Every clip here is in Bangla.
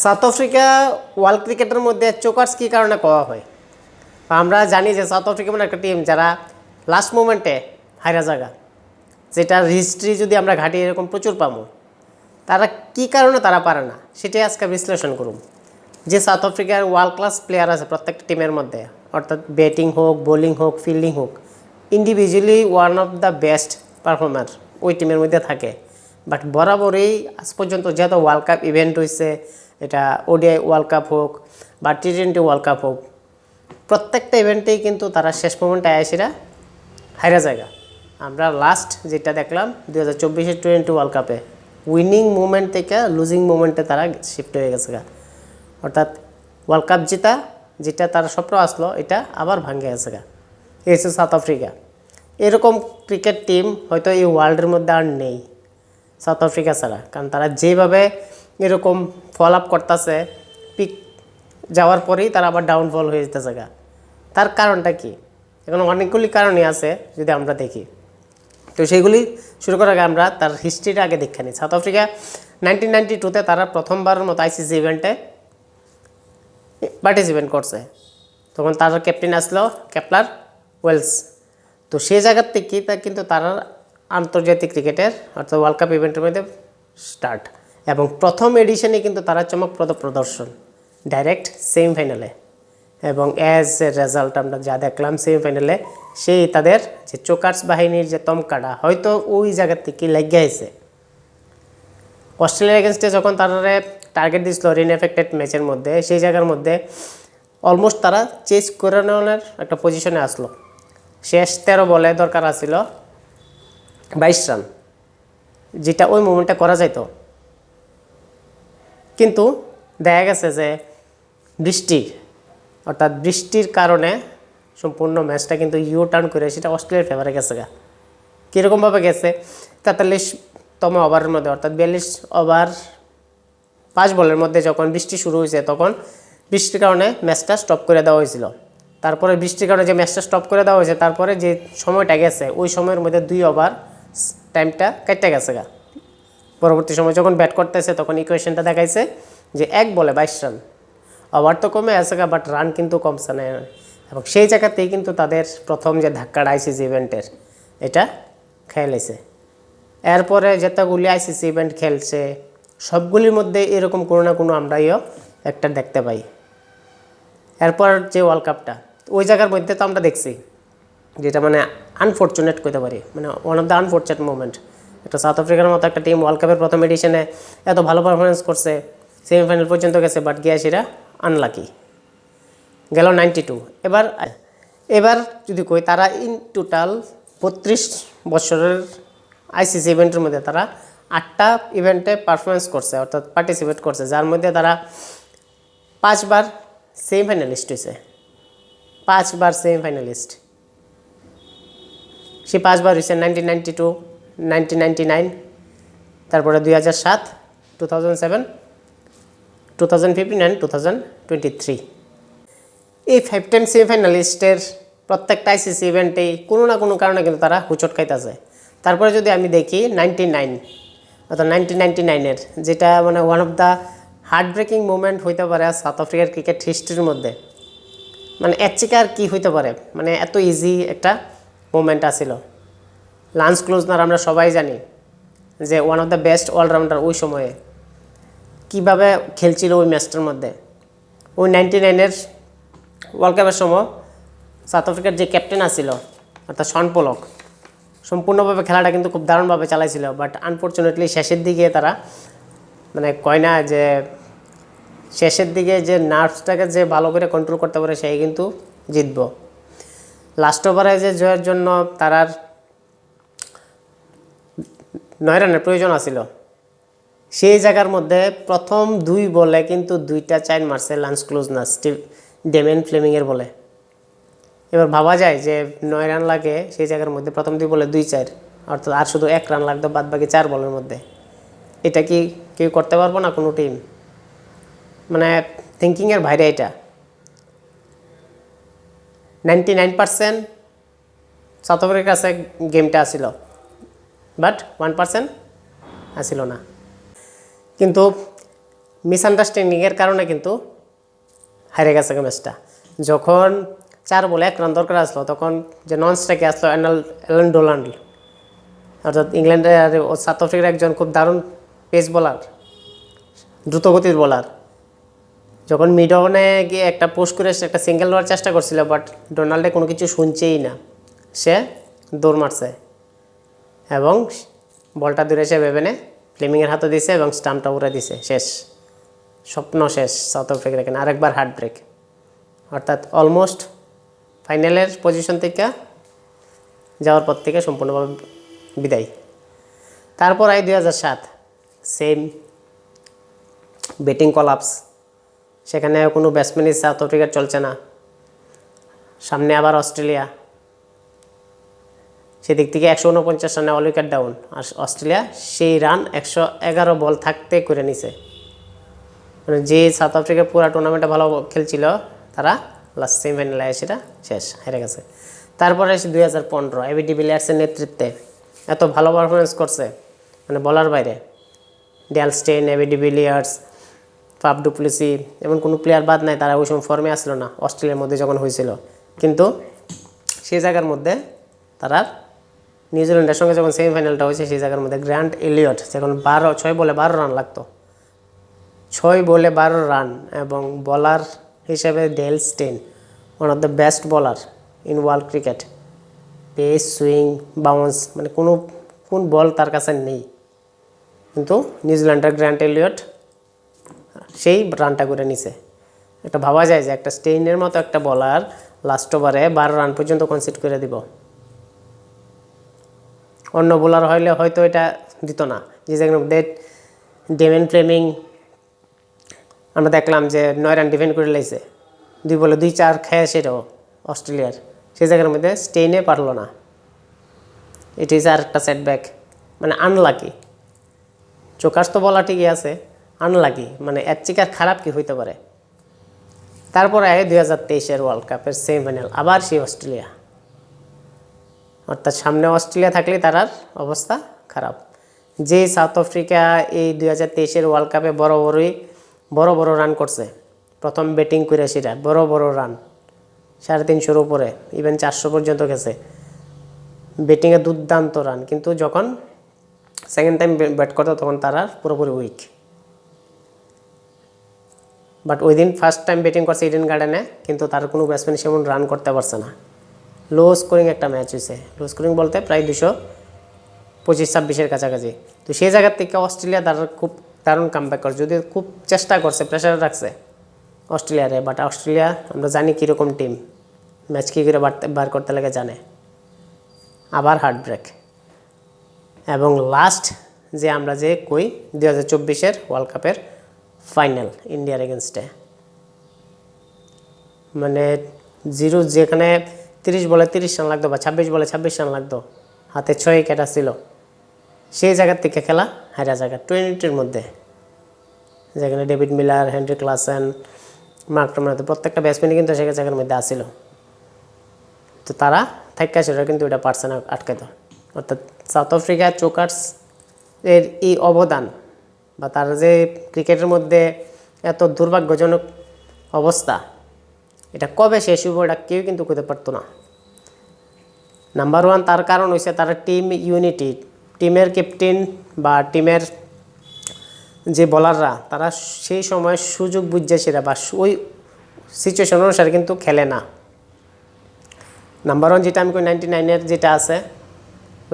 সাউথ আফ্রিকা ওয়ার্ল্ড ক্রিকেটের মধ্যে চোকার্স কী কারণে কওয়া হয়? আমরা জানি যে সাউথ আফ্রিকা মানে একটা টিম যারা লাস্ট মোমেন্টে হাইরা জায়গা, যেটার হিস্ট্রি যদি আমরা ঘাঁটি এরকম প্রচুর পাবো। তারা কী কারণে তারা পারে না সেটাই আজকে বিশ্লেষণ করুন। যে সাউথ আফ্রিকার ওয়ার্ল্ড ক্লাস প্লেয়ার আছে প্রত্যেকটা টিমের মধ্যে, অর্থাৎ ব্যাটিং হোক, বোলিং হোক, ফিল্ডিং হোক, individually one of the best performer ওই টিমের মধ্যে থাকে। বাট বরাবরই আজ পর্যন্ত যত ওয়ার্ল্ড কাপ ইভেন্ট হয়েছে, এটা ওডিআই ওয়ার্ল্ড কাপ হোক বা টি-20 ওয়ার্ল্ড কাপ হোক, প্রত্যেকটা ইভেন্টেই কিন্তু তারা শেষ মোমেন্টে আয়াসিরা হাইরা জায়গা। আমরা লাস্ট যেটা দেখলাম 2024 টি-20 ওয়ার্ল্ড কাপে উইনিং মুভমেন্ট থেকে লুজিং মুভমেন্টে তারা শিফট হয়ে গেছে। অর্থাৎ ওয়ার্ল্ড কাপ যেটা তার স্বপ্ন আসলো, এটা আবার ভাঙে গেছে। এই হচ্ছে সাউথ আফ্রিকা। এরকম ক্রিকেট টিম হয়তো এই ওয়ার্ল্ডের মধ্যে আর নেই সাউথ আফ্রিকা ছাড়া। কারণ তারা যেভাবে এরকম ফল আপ করতেছে, পিক যাওয়ার পরেই তারা আবার ডাউনফল হয়ে যেতেছে। তার কারণটা কি? এখন অনেকগুলি কারণই আছে যদি আমরা দেখি। তো সেইগুলি শুরু করার আগে আমরা তার হিস্ট্রিটা আগে দেখে নিই। সাউথ আফ্রিকা 1992-তে তারা প্রথমবারের মতো আইসিসি ইভেন্টে পার্টিসিপেট করছে। তখন তার ক্যাপ্টেন আসলো কেপলার ওয়েলস। তো সেই জায়গার থেকেই কিন্তু তারা আন্তর্জাতিক ক্রিকেটের অর্থাৎ ওয়ার্ল্ড কাপ ইভেন্টের মধ্যে স্টার্ট, এবং প্রথম এডিশনে কিন্তু তারা চমকপ্রদ প্রদর্শন ডাইরেক্ট সেমিফাইনালে, এবং অ্যাজ এ রেজাল্ট আমরা যা দেখলাম সেমিফাইনালে, সেই তাদের যে চোকার্স বাহিনীর যে তমকাটা হয়তো ওই জায়গার থেকে লেগে আছে। অস্ট্রেলিয়ার এগেনস্টে যখন তারা টার্গেট দিয়েছিল রেন এফেক্টেড ম্যাচের মধ্যে, সেই জায়গার মধ্যে অলমোস্ট তারা চেস করে নেওয়ার একটা পজিশনে আসলো। শেষ 13 বলে দরকার আসছিল 22 রান, যেটা ওই মুভমেন্টে করা যাইতো। কিন্তু দেখা গেছে যে বৃষ্টির কারণে সম্পূর্ণ ম্যাচটা কিন্তু ইউ টার্ন করে সেটা অস্ট্রেলিয়ার ফেভারে গেছে। কীরকমভাবে গেছে? 43তম ওভারের মধ্যে, অর্থাৎ 42 ওভার 5 বলের মধ্যে যখন বৃষ্টি শুরু হয়েছে, তখন বৃষ্টির কারণে ম্যাচটা স্টপ করে দেওয়া হয়েছিল। তারপরে বৃষ্টির কারণে যে ম্যাচটা স্টপ করে দেওয়া হয়েছে, তারপরে যে সময়টা গেছে ওই সময়ের মধ্যে 2 ওভার টাইমটা কেটে গেছে। পরবর্তী সময় যখন ব্যাট করতেছে তখন ইকুয়েশনটা দেখাইছে যে 1 বলে 22 রান। ওভার তো কমে আছে বাট রান কিন্তু কমছে না, এবং সেই জায়গাতেই কিন্তু তাদের প্রথম যে ধাক্কাটা আইসিসি ইভেন্টের এটা খেলেছে। এরপরে যতগুলি আইসিসি ইভেন্ট খেলছে সবগুলির মধ্যে এরকম কোনো না কোনো আমরাও একটা দেখতে পাই। এরপর যে ওয়ার্ল্ড কাপটা, ওই জায়গার মধ্যে তো আমরা দেখছি যেটা মানে আনফর্চুনেট করতে পারি, মানে one of the unfortunate movement. একটা সাউথ আফ্রিকার মতো একটা টিম ওয়ার্ল্ড কাপের প্রথম এডিশনে এত ভালো পারফরমেন্স করছে, সেমিফাইনাল পর্যন্ত গেছে, বাট গিয়াসিরা আনলাকি গেল 92। এবার যদি কই, তারা ইন টোটাল 32 বছরের আইসিসি ইভেন্টের মধ্যে তারা 8টা ইভেন্টে পারফরমেন্স করছে, অর্থাৎ পার্টিসিপেট করছে, যার মধ্যে তারা 5 বার সেমিফাইনালিস্ট হয়েছে। 5 বার সেমিফাইনালিস্ট। সে 5 বার হয়েছে 1992, 1999, তারপরে 2007, 2007, 2015 and 2023। এই 5 টাইম সেমিফাইনালিস্টের প্রত্যেকটা আইসিসি ইভেন্টেই কোনো না কোনো কারণে কিন্তু তারা হুচট খাইতেছে। তারপরে যদি আমি দেখি 99 অর্থাৎ 1999-এর, যেটা মানে one of the heart breaking movement হইতে পারে সাউথ আফ্রিকার ক্রিকেট হিস্ট্রির মধ্যে। মানে এর থেকে আর কী হইতে পারে, মানে এত ইজি একটা মুভমেন্ট আসছিল। লান্স ক্লোজনার আমরা সবাই জানি যে one of the best allrounder ওই সময়ে, কীভাবে খেলছিল ওই ম্যাচটার মধ্যে। ওই 99-এর ওয়ার্ল্ড কাপের সময় সাউথ আফ্রিকার যে ক্যাপ্টেন আসছিল অর্থাৎ শন পোলক, সম্পূর্ণভাবে খেলাটা কিন্তু খুব দারুণভাবে চালাইছিল। বাট আনফর্চুনেটলি শেষের দিকে তারা মানে কয় না যে শেষের দিকে যে নার্ভসটাকে যে ভালো করে কন্ট্রোল করতে পারে সেই কিন্তু জিতব। লাস্ট ওভারে যে জয়ের জন্য তারার 9 রানের প্রয়োজন আছিল, সেই জায়গার মধ্যে প্রথম 2 বলে কিন্তু 2টা 4 মারছে লান্স ক্লোজনার ডেমিয়ান ফ্লেমিংয়ের বলে। এবার ভাবা যায় যে 9 রান লাগে সেই জায়গার মধ্যে প্রথম 2 বলে 2-4, অর্থাৎ আর শুধু 1 রান লাগতো বাদ বাকি 4 বলের মধ্যে। এটা কি কেউ করতে পারবো না কোনো টিম? মানে থিঙ্কিংয়ের বাইরে এটা। 99% সাউথ আফ্রিকার কাছে গেমটা আসছিল, বাট 1% আসছিল না। কিন্তু মিসআন্ডারস্ট্যান্ডিংয়ের কারণে কিন্তু হারে গেছে ম্যাচটা। যখন 4 বলে 1 রান দরকার আসলো, তখন যে নন স্ট্রাইকে আসলো অ্যালান ডোনাল্ড, অর্থাৎ ইংল্যান্ডের ও সাউথ আফ্রিকার একজন খুব দারুণ পেস বোলার, দ্রুতগতির বোলার, যখন মিডনে গিয়ে একটা পুশ করে একটা সিঙ্গেল নেওয়ার চেষ্টা করছিল, বাট ডোনাল্ডে কোনো কিছু শুনছেই না, সে দৌড় মারছে এবং বলটা দূরে সে ভেবে ফ্লেমিংয়ের হাতে দিছে এবং স্টাম্পটা উড়ে দিছে। শেষ, স্বপ্ন শেষ সাউথ আফ্রিকার এখানে। আরেকবার হার্ট ব্রেক, অর্থাৎ অলমোস্ট ফাইনালের পজিশন থেকে যাওয়ার পর থেকে সম্পূর্ণভাবে বিদায়। তারপর 2007 সেম ব্যাটিং কলাপস, সেখানে কোনো ব্যাটসম্যানই সাউথ আফ্রিকার চলছে না, সামনে আবার অস্ট্রেলিয়া, সেদিক থেকে 149 রানে অল উইকেট ডাউন, আর অস্ট্রেলিয়া সেই রান 111 বল থাকতে করে নিছে। মানে যে সাউথ আফ্রিকা পুরো টুর্নামেন্টে ভালো খেলছিল, তারা লাস্ট সেমিফাইনালে সেটা শেষ হেরে গেছে। তারপরে এসে 2015 এবি ডিভিলিয়ার্সের নেতৃত্বে এত ভালো পারফরমেন্স করছে, মানে বলার বাইরে। Dale Steyn, AB de Villiers, Faf du Plessis, এমন কোনো প্লেয়ার বাদ নাই, তারা ওই সময় ফর্মে আসলো না অস্ট্রেলিয়ার মধ্যে যখন হয়েছিল। কিন্তু সেই জায়গার মধ্যে তারা নিউজিল্যান্ডের সঙ্গে যখন সেমিফাইনালটা হয়েছে, সেই জায়গার মধ্যে গ্র্যান্ট এলিয়ট যখন 6 বলে 12 রান লাগতো, 6 বলে 12 রান, এবং বলার হিসেবে Dale Steyn, one of the best bowler in world cricket, pace, swing, bounce, মানে কোন বল তার কাছে নেই। কিন্তু নিউজিল্যান্ডের গ্র্যান্ট এলিয়ট সেই রানটা করে নিছে। এটা ভাবা যায় যে একটা স্টেইনের মতো একটা বলার লাস্ট ওভারে 12 রান পর্যন্ত কনসিড করে দিব। অন্য বোলার হইলে হয়তো এটা দিত না। যে জায়গার মধ্যে ডেমেন ফ্লেমিং আমরা দেখলাম যে 9 রান ডিফেন্ড করে লাইছে, 2 বলে 2-4 খেয়ে সেটাও অস্ট্রেলিয়ার, সেই জায়গার মধ্যে স্টেইনে পারলো না। ইট ইজ আর একটা সেটব্যাক, মানে আনলাকি। চোকাস তো বলা ঠিকই আছে, আনলাকি, মানে এর থেকে আর খারাপ কি হইতে পারে। তারপরে 2023 ওয়ার্ল্ড কাপের সেমিফাইনাল, আবার সেই অস্ট্রেলিয়া, অর্থাৎ সামনে অস্ট্রেলিয়া থাকলে তার অবস্থা খারাপ। যে সাউথ আফ্রিকা এই 2023 ওয়ার্ল্ড কাপে বড় বড় রান করছে, প্রথম ব্যাটিং করে সেটা বড় রান, 350 উপরে, ইভেন 400 পর্যন্ত গেছে, ব্যাটিংয়ে দুর্দান্ত রান, কিন্তু যখন সেকেন্ড টাইম ব্যাট করতো তখন তারা পুরোপুরি উইক। বাট ওই দিন ফার্স্ট টাইম ব্যাটিং করছে ইডেন গার্ডেনে, কিন্তু তার কোনো ব্যাটসম্যান সেমন রান করতে পারছে না। লো স্কোরিং একটা ম্যাচ হয়েছে, লো স্কোরিং বলতে প্রায় 225-26 কাছাকাছি। তো সেই জায়গার থেকে অস্ট্রেলিয়া তারা খুব দারুণ কামব্যাক করছে, যদিও খুব চেষ্টা করছে, প্রেশার রাখছে অস্ট্রেলিয়ারে, বাট অস্ট্রেলিয়া আমরা জানি কীরকম টিম, ম্যাচ কী করে বার করতে লাগে জানে। আবার হার্ট ব্রেক, এবং লাস্ট যে আমরা যে 2024 ওয়ার্ল্ড কাপের ফাইনাল ইন্ডিয়ার এগেনস্টে, মানে যেখানে 30 বলে 30 রান লাগতো বা 26 বলে 26 রান লাগতো, হাতে 6 উইকেট ছিল, সেই জায়গার থেকে খেলা হারা জায়গা 20-র মধ্যে, যেখানে David Miller, Henry Klaasen, Mark টমনাতে প্রত্যেকটা ব্যাটসম্যানই কিন্তু সেই জায়গার মধ্যে আসছিল। তো তারা থাকা সেটা কিন্তু এটা পারছে না আটকাইতো। অর্থাৎ সাউথ আফ্রিকা চোকার্স এর এই অবদান, বা তার যে ক্রিকেটের মধ্যে এত দুর্ভাগ্যজনক অবস্থা, এটা কবে শেষ হইব এটা কেউ কিন্তু করতে পারতো না। নাম্বার 1 তার কারণ হয়েছে তারা টিম ইউনিটি, টিমের ক্যাপ্টেন বা টিমের যে বলাররা, তারা সেই সময় সুযোগ বুঝছে সেটা বা ওই সিচুয়েশন অনুসারে কিন্তু খেলে না। নাম্বার 1 যেটা আমি 99-এর যেটা আছে,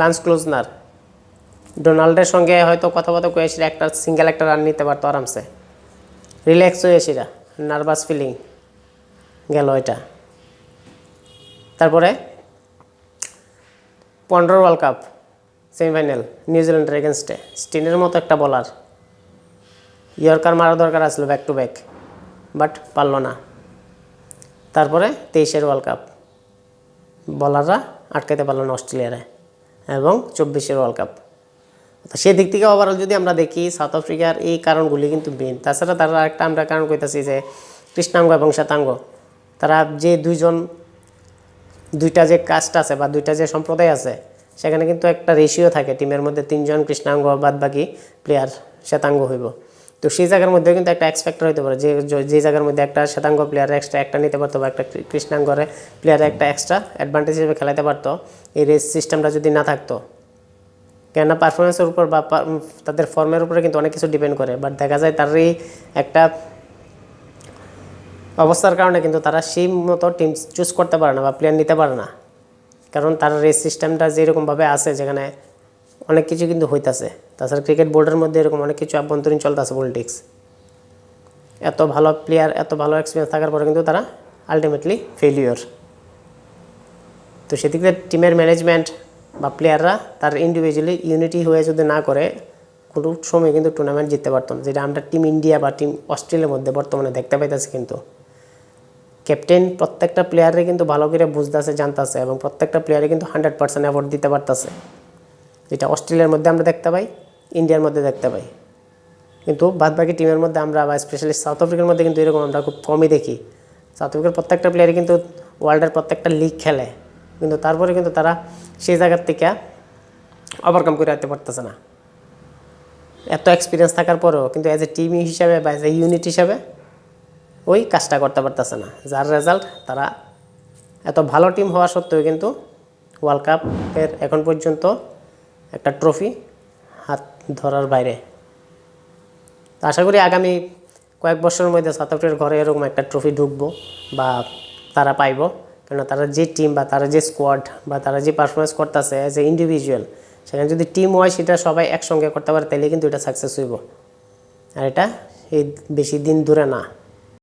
লান্স ক্লোজনার, ডোনাল্ডের সঙ্গে হয়তো কথাবার্তা কয়েছিল, সিঙ্গেল একটা রান নিতে পারতো আরামসে, রিল্যাক্স হয়েছিল, নার্ভাস ফিলিং গেল এটা। তারপরে 15 ওয়ার্ল্ড কাপ সেমিফাইনাল নিউজিল্যান্ডের এগেনস্টে, স্টিনের মতো একটা বলার, ইয়র্কার মারা দরকার আসলো ব্যাক টু ব্যাক, বাট পারল না। তারপরে 23 ওয়ার্ল্ড কাপ, বলাররা আটকাতে পারল না অস্ট্রেলিয়ারে, এবং 24 ওয়ার্ল্ড কাপ। সেদিক থেকে ওভারঅল যদি আমরা দেখি, সাউথ আফ্রিকার এই কারণগুলি কিন্তু মেন। তাছাড়া তারা একটা আমরা কারণ কইতাছি যে কৃষ্ণাঙ্গ এবং শ্বেতাঙ্গ, তারা যে দুইটা যে কাস্ট আছে বা দুইটা যে সম্প্রদায় আছে, সেখানে কিন্তু একটা রেশিও থাকে টিমের মধ্যে, 3 জন কৃষ্ণাঙ্গ, বাদ বাকি প্লেয়ার শ্বেতাঙ্গ হইব। তো সেই জায়গার মধ্যে কিন্তু একটা এক্স ফ্যাক্টর হতে পারে, যে জায়গার মধ্যে একটা শ্বেতাঙ্গ প্লেয়ার এক্সট্রা একটা নিতে পারতো বা একটা কৃষ্ণাঙ্গরে প্লেয়ারে একটা এক্সট্রা অ্যাডভান্টেজ হিসেবে খেলাতে পারতো এই রেস সিস্টেমটা যদি না থাকতো। কেননা পারফরমেন্সের উপর বা তাদের ফর্মের উপরে কিন্তু অনেক কিছু ডিপেন্ড করে, বাট দেখা যায় তার এই একটা অবস্থার কারণে কিন্তু তারা সেই মতো টিম চুজ করতে পারে না বা প্লেয়ার নিতে পারে না, কারণ তার রেস সিস্টেমটা যেরকমভাবে আছে যেখানে অনেক কিছু কিন্তু হইতাছে। তাছাড়া ক্রিকেট বোর্ডের মধ্যে এরকম অনেক কিছু আভ্যন্তরীণ চলতেছে পলিটিক্স। এত ভালো প্লেয়ার এত ভালো এক্সপিরিয়েন্স থাকার পরে কিন্তু তারা আলটিমেটলি ফেলিওর। তো সেদিক থেকে টিমের ম্যানেজমেন্ট বা প্লেয়াররা তার ইন্ডিভিজুয়ালি ইউনিটি হয়ে যদি না করে কোনো সময় কিন্তু টুর্নামেন্ট জিততে পারতো না, যেটা আমরা টিম ইন্ডিয়া বা টিম অস্ট্রেলিয়ার মধ্যে বর্তমানে দেখতে পাইতেছি। কিন্তু ক্যাপ্টেন প্রত্যেকটা প্লেয়ারে কিন্তু ভালো করে বুঝতেছে জানতেছে এবং প্রত্যেকটা প্লেয়ারে কিন্তু 100% এফোর্ট দিতে পারতেছে, যেটা অস্ট্রেলিয়ার মধ্যে আমরা দেখতে পাই, ইন্ডিয়ার মধ্যে দেখতে পাই। কিন্তু বাদবাকি টিমের মধ্যে আমরা বা স্পেশালি সাউথ আফ্রিকার মধ্যে কিন্তু এরকম আমরা খুব কমই দেখি। সাউথ আফ্রিকার প্রত্যেকটা প্লেয়ারই কিন্তু ওয়ার্ল্ডের প্রত্যেকটা লিগ খেলে, কিন্তু তারপরে কিন্তু তারা সেই জায়গার থেকে ওভারকাম করে রাখতে পারতেছে না। এত এক্সপিরিয়েন্স থাকার পরেও কিন্তু অ্যাজ এ টিম হিসাবে বা অ্যাজ এ ইউনিট হিসাবে ওই কাজটা করতে পারতেছে না, যার রেজাল্ট তারা এত ভালো টিম হওয়া সত্ত্বেও কিন্তু ওয়ার্ল্ড কাপের এখন পর্যন্ত একটা ট্রফি হাত ধরার বাইরে। আশা করি আগামী কয়েক বছরের মধ্যে সাউথ আফ্রিকার ঘরে এরকম একটা ট্রফি ঢুকবো বা তারা পাইব, কেননা তারা যে টিম বা তারা যে স্কোয়াড বা তারা যে পারফরমেন্স করতেছে অ্যাজ এ ইন্ডিভিজুয়াল, সেখানে যদি টিম হয় সেটা সবাই একসঙ্গে করতে পারে, তাহলে কিন্তু এটা সাকসেস হইব। আর এটা এই বেশি দিন দূরে না।